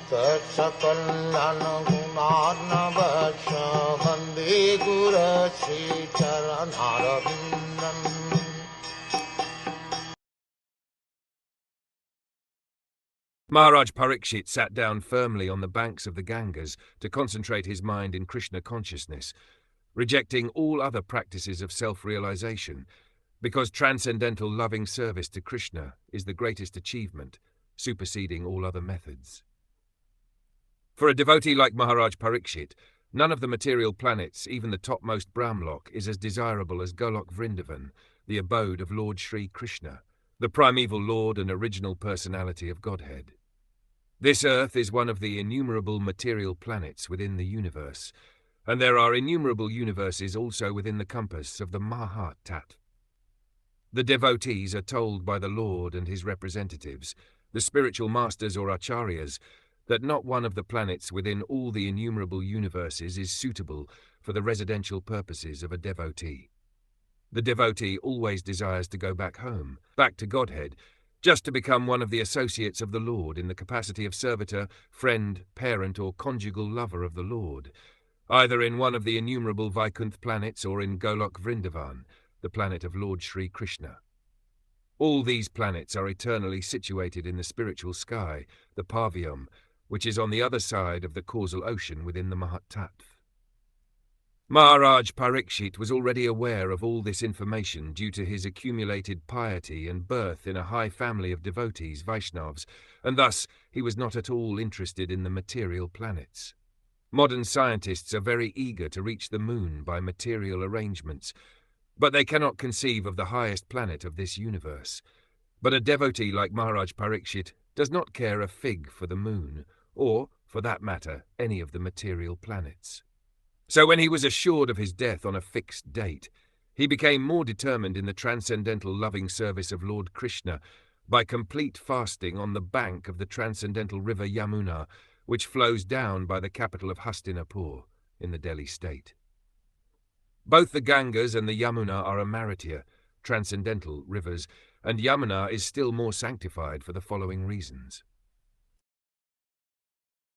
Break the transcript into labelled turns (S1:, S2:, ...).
S1: Sakal Gunar Vande Guru Sri Charanaravindan.
S2: Maharaj Parikṣit sat down firmly on the banks of the Gangas to concentrate his mind in Krishna consciousness, rejecting all other practices of self-realization, because transcendental loving service to Krishna is the greatest achievement, superseding all other methods. For a devotee like Maharaj Parikṣit, none of the material planets, even the topmost Brahmlock, is as desirable as Golok Vrindavan, the abode of Lord Sri Krishna, the primeval Lord and original personality of Godhead. This earth is one of the innumerable material planets within the universe, and there are innumerable universes also within the compass of the Mahat. The devotees are told by the Lord and his representatives, the spiritual masters or acharyas, that not one of the planets within all the innumerable universes is suitable for the residential purposes of a devotee. The devotee always desires to go back home, back to Godhead, just to become one of the associates of the Lord in the capacity of servitor, friend, parent, or conjugal lover of the Lord, either in one of the innumerable Vaikuntha planets or in Golok Vrindavan, the planet of Lord Sri Krishna. All these planets are eternally situated in the spiritual sky, the Pavyam, which is on the other side of the causal ocean within the Mahat. Maharaj Parikṣit was already aware of all this information due to his accumulated piety and birth in a high family of devotees, Vaishnavas, and thus he was not at all interested in the material planets. Modern scientists are very eager to reach the moon by material arrangements, but they cannot conceive of the highest planet of this universe. But a devotee like Maharaj Parikṣit does not care a fig for the moon, or, for that matter, any of the material planets. So when he was assured of his death on a fixed date, he became more determined in the transcendental loving service of Lord Krishna by complete fasting on the bank of the transcendental river Yamuna, which flows down by the capital of Hastinapur in the Delhi state. Both the Gangas and the Yamuna are Amaritya, transcendental rivers, and Yamuna is still more sanctified for the following reasons.